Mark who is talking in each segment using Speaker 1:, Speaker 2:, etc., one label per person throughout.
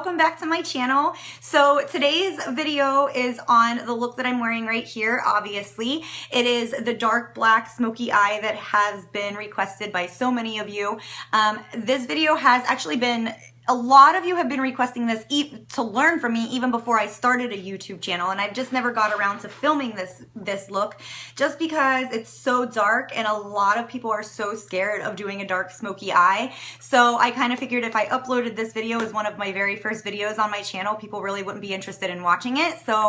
Speaker 1: welcome back to my channel. So today's video is on the look that I'm wearing right here. Obviously, it is the dark black smoky eye that has been requested by so many of you. This video has actually been, a lot of you have been requesting this to learn from me even before I started a YouTube channel, and I've just never got around to filming this look just because it's so dark and a lot of people are so scared of doing a dark smoky eye. So I kind of figured if I uploaded this video as one of my very first videos on my channel, people really wouldn't be interested in watching it. So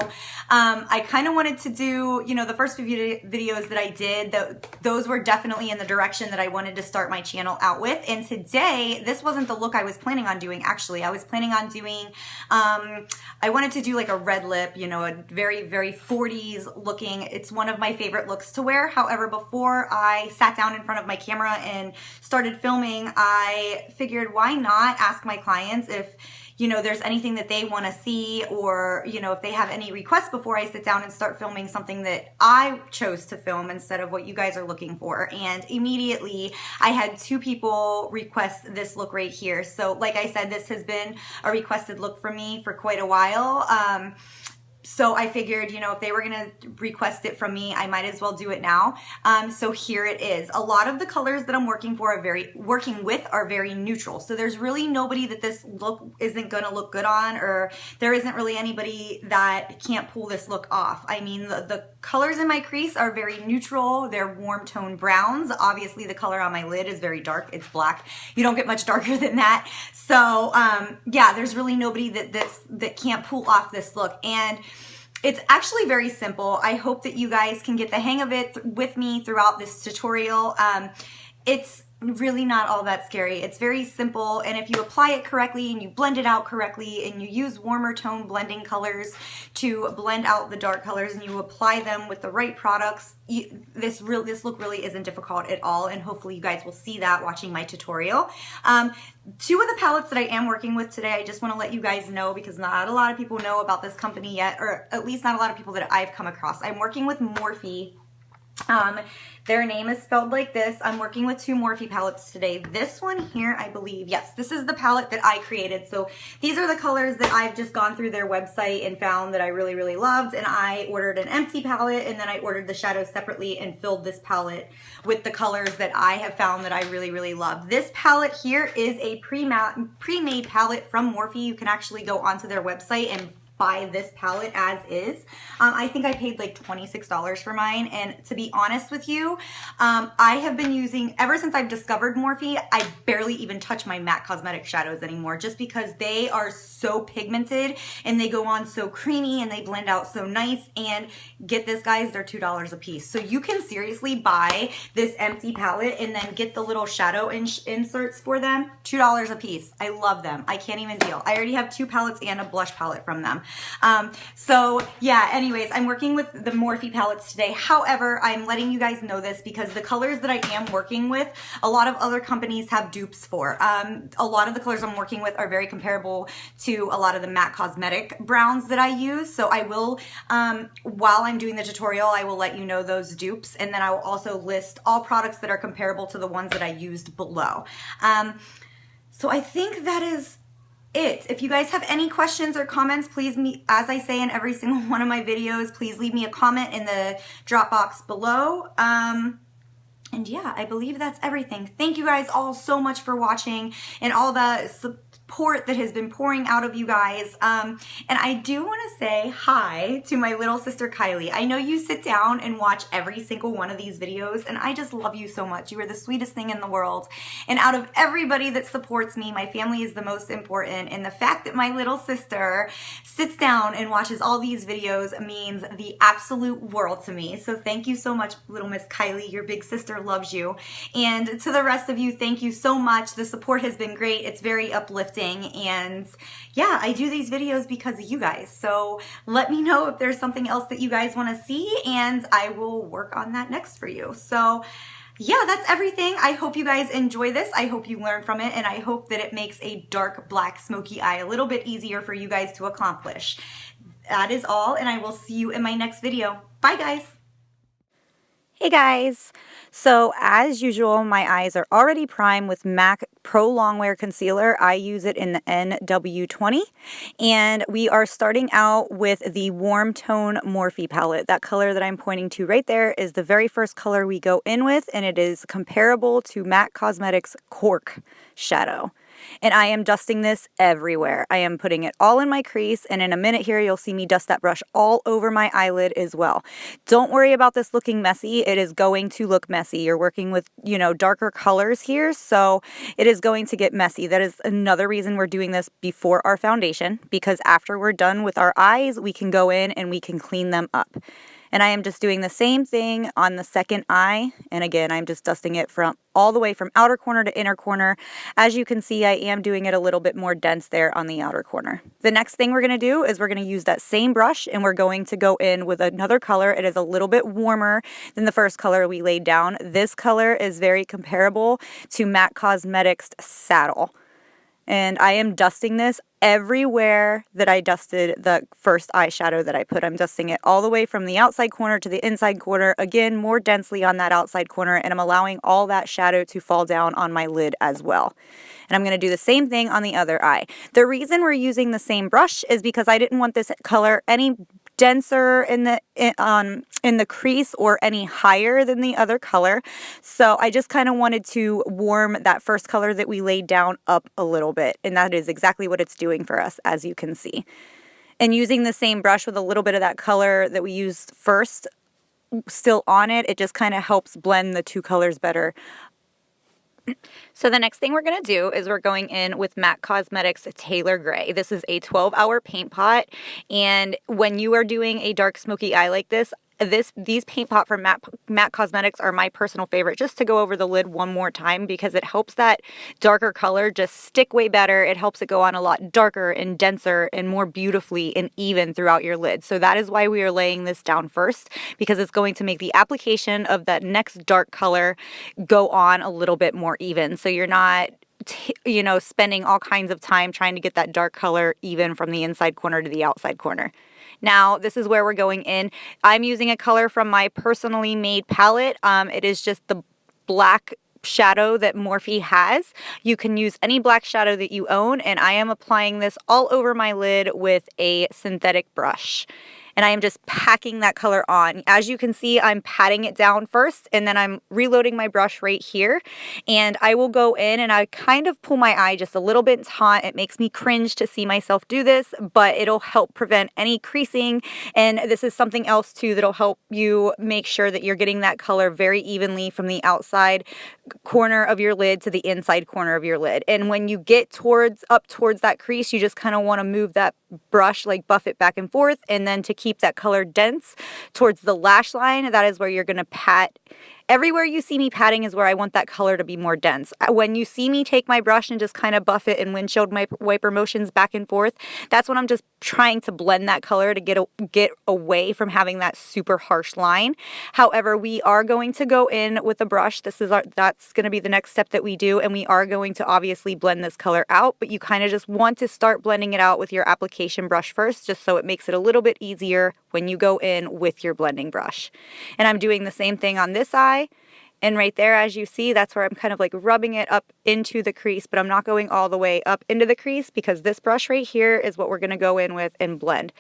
Speaker 1: I kind of wanted to do, you know, the first few videos that I did, those were definitely in the direction that I wanted to start my channel out with. And today, this wasn't the look I was planning on doing. Actually, I was planning on doing, I wanted to do like a red lip, you know, a very, very 40s looking. It's one of my favorite looks to wear. However, before I sat down in front of my camera and started filming, I figured why not ask my clients if, you know, there's anything that they want to see, or, you know, if they have any requests before I sit down and start filming something that I chose to film instead of what you guys are looking for. And immediately I had 2 people request this look right here. So like I said, this has been a requested look for me for quite a while. So I figured, you know, if they were going to request it from me, I might as well do it now. So here it is. A lot of the colors that I'm working with are very neutral. So there's really nobody that this look isn't going to look good on, or there isn't really anybody that can't pull this look off. I mean, the colors in my crease are very neutral. They're warm tone browns. Obviously the color on my lid is very dark. It's black. You don't get much darker than that. So yeah, there's really nobody that can't pull off this look. And it's actually very simple. I hope that you guys can get the hang of it with me throughout this tutorial. It's really not all that scary. It's very simple, and if you apply it correctly and you blend it out correctly and you use warmer tone blending colors to blend out the dark colors and you apply them with the right products, this look really isn't difficult at all, and hopefully you guys will see that watching my tutorial. 2 of the palettes that I am working with today, I just want to let you guys know, because not a lot of people know about this company yet, or at least not a lot of people that I've come across. I'm working with Morphe. Their name is spelled like this. I'm working with 2 Morphe palettes today. This one here, I believe, yes, this is the palette that I created. So these are the colors that I've just gone through their website and found that I really, really loved. And I ordered an empty palette, and then I ordered the shadows separately and filled this palette with the colors that I have found that I really, really love. This palette here is a pre-made palette from Morphe. You can actually go onto their website and buy this palette as is. I think I paid like $26 for mine, and to be honest with you, I have been using, ever since I've discovered Morphe, I barely even touch my MAC Cosmetic shadows anymore, just because they are so pigmented and they go on so creamy and they blend out so nice. And get this, guys, they're $2 a piece. So you can seriously buy this empty palette and then get the little shadow inserts for them, $2 a piece. I love them. I can't even deal. I already have 2 palettes and a blush palette from them. So yeah, anyways, I'm working with the Morphe palettes today. However, I'm letting you guys know this because the colors that I am working with, a lot of other companies have dupes for. A lot of the colors I'm working with are very comparable to a lot of the MAC Cosmetic browns that I use. So I will, while I'm doing the tutorial, I will let you know those dupes, and then I will also list all products that are comparable to the ones that I used below. So I think that is it. If you guys have any questions or comments, please, as I say in every single one of my videos, please leave me a comment in the drop box below. And yeah, I believe that's everything. Thank you guys all so much for watching and all the support that has been pouring out of you guys. And I do want to say hi to my little sister Kylie. I know you sit down and watch every single one of these videos, and I just love you so much. You are the sweetest thing in the world. And out of everybody that supports me, my family is the most important. And the fact that my little sister sits down and watches all these videos means the absolute world to me. So thank you so much, little Miss Kylie. Your big sister loves you. And to the rest of you, thank you so much. The support has been great. It's very uplifting. And yeah, I do these videos because of you guys. So let me know if there's something else that you guys want to see, and I will work on that next for you. So yeah, that's everything. I hope you guys enjoy this. I hope you learn from it, and I hope that it makes a dark black smoky eye a little bit easier for you guys to accomplish. That is all, and I will see you in my next video. Bye, guys. Hey guys, so as usual, my eyes are already primed with MAC Pro Longwear Concealer. I use it in the NW20. And we are starting out with the Warm Tone Morphe palette. That color that I'm pointing to right there is the very first color we go in with, and it is comparable to MAC Cosmetics Cork Shadow. And I am dusting this everywhere. I am putting it all in my crease, and in a minute here you'll see me dust that brush all over my eyelid as well. Don't worry about this looking messy. It is going to look messy. You're working with, you know, darker colors here, so it is going to get messy. That is another reason we're doing this before our foundation, because after we're done with our eyes, we can go in and we can clean them up. And I am just doing the same thing on the second eye. And again, I'm just dusting it from all the way from outer corner to inner corner. As you can see, I am doing it a little bit more dense there on the outer corner. The next thing we're going to do is we're going to use that same brush, and we're going to go in with another color. It is a little bit warmer than the first color we laid down. This color is very comparable to MAC Cosmetics Saddle. And I am dusting this everywhere that I dusted the first eyeshadow that I put. I'm dusting it all the way from the outside corner to the inside corner, again, more densely on that outside corner, and I'm allowing all that shadow to fall down on my lid as well. And I'm going to do the same thing on the other eye. The reason we're using the same brush is because I didn't want this color any denser in the crease or any higher than the other color. So I just kind of wanted to warm that first color that we laid down up a little bit, and that is exactly what it's doing for us, as you can see. And using the same brush with a little bit of that color that we used first still on it, it just kind of helps blend the two colors better. So the next thing we're going to do is we're going in with MAC Cosmetics Taylor Gray. This is a 12-hour paint pot, and when you are doing a dark smoky eye like this, these paint pot from MAC Cosmetics are my personal favorite, just to go over the lid one more time, because it helps that darker color just stick way better. It helps it go on a lot darker and denser and more beautifully and even throughout your lid. So that is why we are laying this down first, because it's going to make the application of that next dark color go on a little bit more even. So you're not spending all kinds of time trying to get that dark color even from the inside corner to the outside corner. Now, this is where we're going in. I'm using a color from my personally made palette. It is just the black shadow that Morphe has. You can use any black shadow that you own, and I am applying this all over my lid with a synthetic brush. And I am just packing that color on. As you can see, I'm patting it down first, and then I'm reloading my brush right here. And I will go in and I kind of pull my eye just a little bit taut. It makes me cringe to see myself do this, but it'll help prevent any creasing. And this is something else too that'll help you make sure that you're getting that color very evenly from the outside corner of your lid to the inside corner of your lid. And when you get up towards that crease, you just kind of want to move that brush, like buff it back and forth, and then to keep that color dense towards the lash line, that is where you're going to pat. Everywhere you see me patting is where I want that color to be more dense. When you see me take my brush and just kind of buff it in windshield wiper motions back and forth, that's when I'm just trying to blend that color to get away from having that super harsh line. However, we are going to go in with a brush. That's going to be the next step that we do, and we are going to obviously blend this color out, but you kind of just want to start blending it out with your application brush first, just so it makes it a little bit easier when you go in with your blending brush. And I'm doing the same thing on this eye. And right there, as you see, that's where I'm kind of like rubbing it up into the crease, but I'm not going all the way up into the crease, because this brush right here is what we're going to go in with and blend.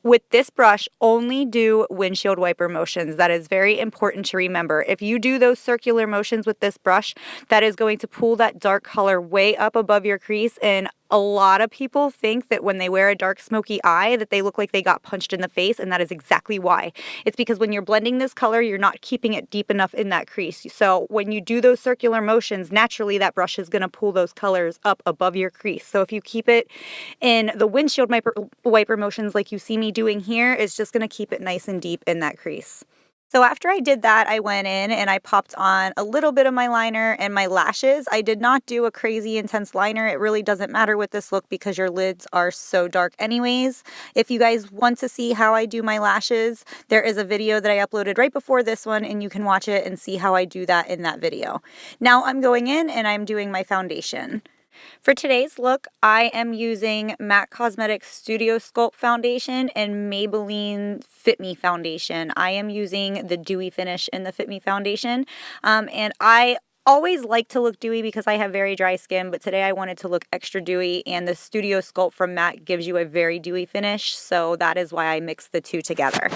Speaker 1: With this brush, only do windshield wiper motions. That is very important to remember. If you do those circular motions with this brush, that is going to pull that dark color way up above your crease. And a lot of people think that when they wear a dark smoky eye that they look like they got punched in the face, and that is exactly why. It's because when you're blending this color, you're not keeping it deep enough in that crease. So when you do those circular motions, naturally that brush is going to pull those colors up above your crease. So if you keep it in the windshield wiper motions like you see me doing here, it's just going to keep it nice and deep in that crease. So after I did that, I went in and I popped on a little bit of my liner and my lashes. I did not do a crazy intense liner. It really doesn't matter with this look because your lids are so dark anyways. If you guys want to see how I do my lashes, there is a video that I uploaded right before this one, and you can watch it and see how I do that in that video. Now I'm going in and I'm doing my foundation. For today's look, I am using MAC Cosmetics Studio Sculpt Foundation and Maybelline Fit Me Foundation. I am using the Dewy Finish in the Fit Me Foundation, and I always like to look dewy because I have very dry skin, but today I wanted to look extra dewy, and the Studio Sculpt from MAC gives you a very dewy finish, so that is why I mixed the two together.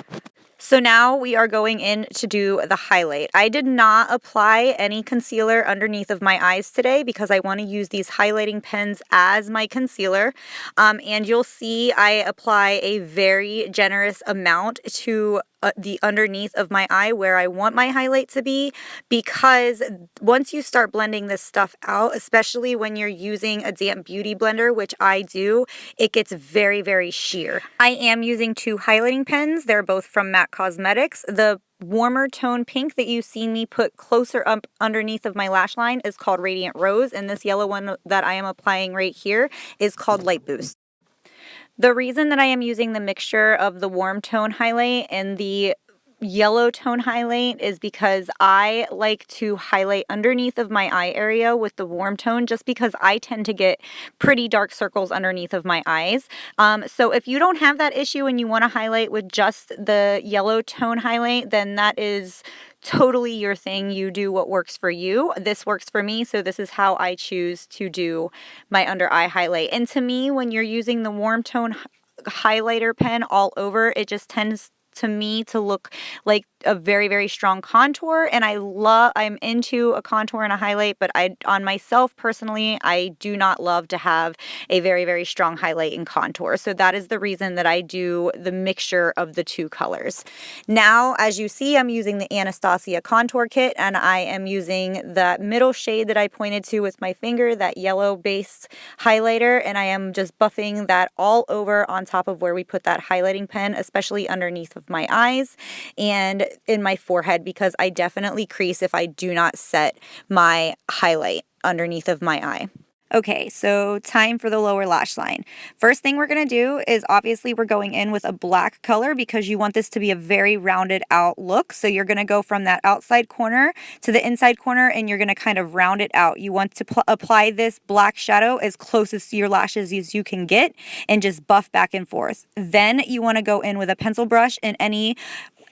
Speaker 1: So now we are going in to do the highlight. I did not apply any concealer underneath of my eyes today because I want to use these highlighting pens as my concealer. And you'll see I apply a very generous amount to the underneath of my eye where I want my highlight to be, because once you start blending this stuff out, especially when you're using a damp beauty blender, which I do, it gets very, very sheer. I am using two highlighting pens. They're both from MAC Cosmetics. The warmer tone pink that you've seen me put closer up underneath of my lash line is called Radiant Rose, and this yellow one that I am applying right here is called Light Boost. The reason that I am using the mixture of the warm tone highlight and the yellow tone highlight is because I like to highlight underneath of my eye area with the warm tone, just because I tend to get pretty dark circles underneath of my eyes. So if you don't have that issue and you want to highlight with just the yellow tone highlight, then that is totally your thing. You do what works for you. This works for me, so this is how I choose to do my under eye highlight. And to me, when you're using the warm tone highlighter pen all over, it just tends to me to look like a very, very strong contour, and I'm into a contour and a highlight, but on myself personally, I do not love to have a very, very strong highlight and contour. So that is the reason that I do the mixture of the two colors. Now, as you see, I'm using the Anastasia contour kit, and I am using that middle shade that I pointed to with my finger, that yellow based highlighter, and I am just buffing that all over on top of where we put that highlighting pen, especially underneath of my eyes and in my forehead, because I definitely crease if I do not set my highlight underneath of my eye. Okay, so time for the lower lash line. First thing we're going to do is, obviously we're going in with a black color because you want this to be a very rounded out look. So you're going to go from that outside corner to the inside corner, and you're going to kind of round it out. You want to apply this black shadow as closest to your lashes as you can get and just buff back and forth. Then you want to go in with a pencil brush, and any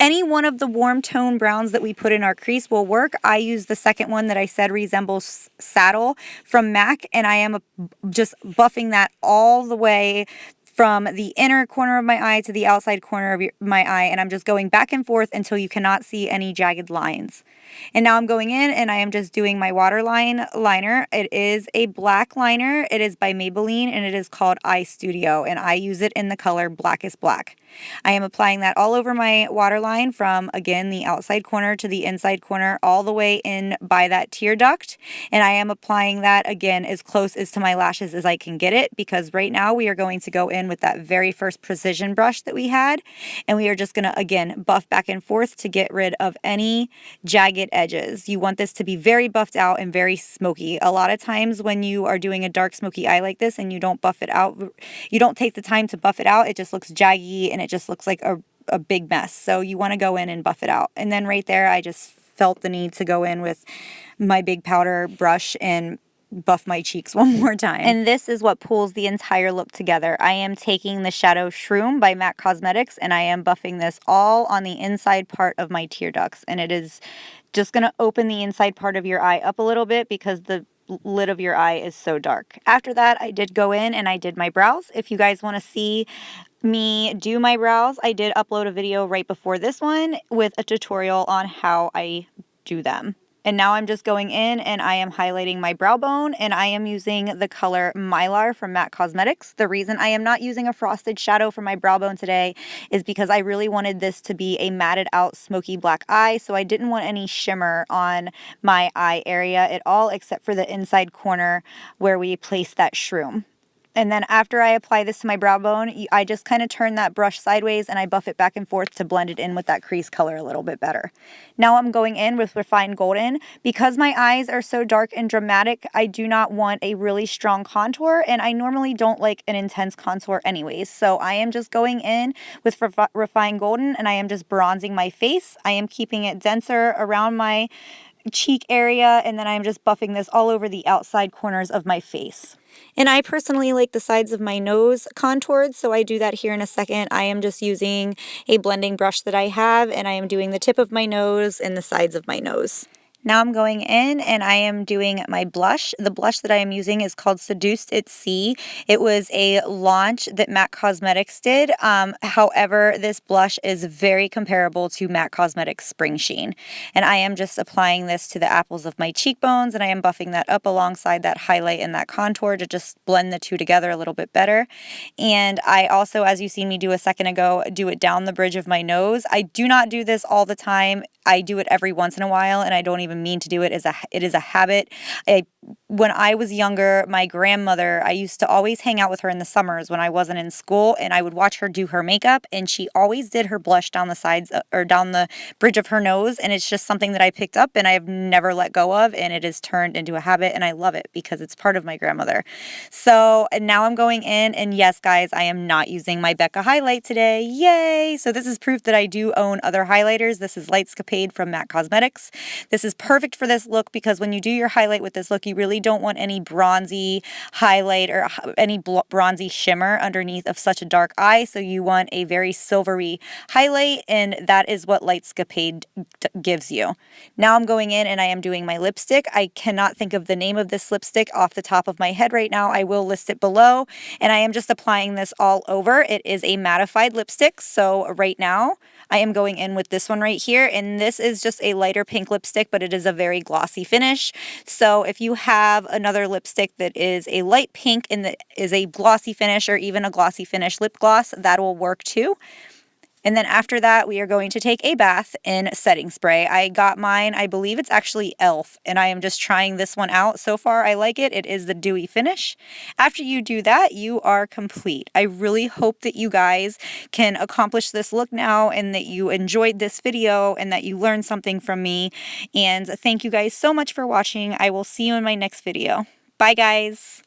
Speaker 1: one of the warm tone browns that we put in our crease will work. I use the second one that I said resembles Saddle from MAC, and I am just buffing that all the way from the inner corner of my eye to the outside corner of my eye, and I'm just going back and forth until you cannot see any jagged lines. And now I'm going in and I am just doing my waterline liner. It is a black liner. It is by Maybelline, and it is called Eye Studio, and I use it in the color Blackest Black. I am applying that all over my waterline from, again, the outside corner to the inside corner, all the way in by that tear duct. And I am applying that, again, as close as to my lashes as I can get it, because right now we are going to go in with that very first precision brush that we had, and we are just going to, again, buff back and forth to get rid of any jagged edges. You want this to be very buffed out and very smoky. A lot of times when you are doing a dark smoky eye like this and you don't buff it out, you don't take the time to buff it out, it just looks jaggy and it just looks like a big mess. So you want to go in and buff it out. And then right there, I just felt the need to go in with my big powder brush and buff my cheeks one more time. And this is what pulls the entire look together. I am taking the Shadow Shroom by MAC Cosmetics, and I am buffing this all on the inside part of my tear ducts. And it is just going to open the inside part of your eye up a little bit because the lid of your eye is so dark. After that, I did go in and I did my brows. If you guys want to see me do my brows, I did upload a video right before this one with a tutorial on how I do them. And now I'm just going in and I am highlighting my brow bone, and I am using the color Mylar from MAC Cosmetics. The reason I am not using a frosted shadow for my brow bone today is because I really wanted this to be a matted out smoky black eye, so I didn't want any shimmer on my eye area at all except for the inside corner where we placed that shroom. And then after I apply this to my brow bone, I just kind of turn that brush sideways and I buff it back and forth to blend it in with that crease color a little bit better. Now I'm going in with Refined Golden. Because my eyes are so dark and dramatic, I do not want a really strong contour, and I normally don't like an intense contour anyways. So I am just going in with Refined Golden and I am just bronzing my face. I am keeping it denser around my cheek area, and then I'm just buffing this all over the outside corners of my face. And I personally like the sides of my nose contoured, so I do that here in a second. I am just using a blending brush that I have, and I am doing the tip of my nose and the sides of my nose. Now I'm going in and I am doing my blush. The blush that I am using is called Seduced at Sea. It was a launch that MAC Cosmetics did. However, this blush is very comparable to MAC Cosmetics Spring Sheen. And I am just applying this to the apples of my cheekbones, and I am buffing that up alongside that highlight and that contour to just blend the two together a little bit better. And I also, as you seen me do a second ago, do it down the bridge of my nose. I do not do this all the time. I do it every once in a while, and I don't even mean to do it. It is a habit. When I was younger, my grandmother, I used to always hang out with her in the summers when I wasn't in school, and I would watch her do her makeup, and she always did her blush down the sides or down the bridge of her nose, and it's just something that I picked up and I've never let go of, and it has turned into a habit, and I love it because it's part of my grandmother. So now I'm going in, and yes, guys, I am not using my Becca highlight today. Yay! So this is proof that I do own other highlighters. This is Lightscapade from MAC Cosmetics. This is perfect for this look because when you do your highlight with this look, you really don't want any bronzy highlight or any bronzy shimmer underneath of such a dark eye. So you want a very silvery highlight, and that is what Lightscapade gives you. Now I'm going in and I am doing my lipstick. I cannot think of the name of this lipstick off the top of my head right now. I will list it below, and I am just applying this all over. It is a mattified lipstick, so right now I am going in with this one right here, and this is just a lighter pink lipstick, but it is a very glossy finish. So if you have another lipstick that is a light pink and that is a glossy finish, or even a glossy finish lip gloss, that will work too. And then after that, we are going to take a bath in setting spray. I got mine, I believe it's actually e.l.f., and I am just trying this one out. So far, I like it. It is the dewy finish. After you do that, you are complete. I really hope that you guys can accomplish this look now, and that you enjoyed this video, and that you learned something from me. And thank you guys so much for watching. I will see you in my next video. Bye, guys.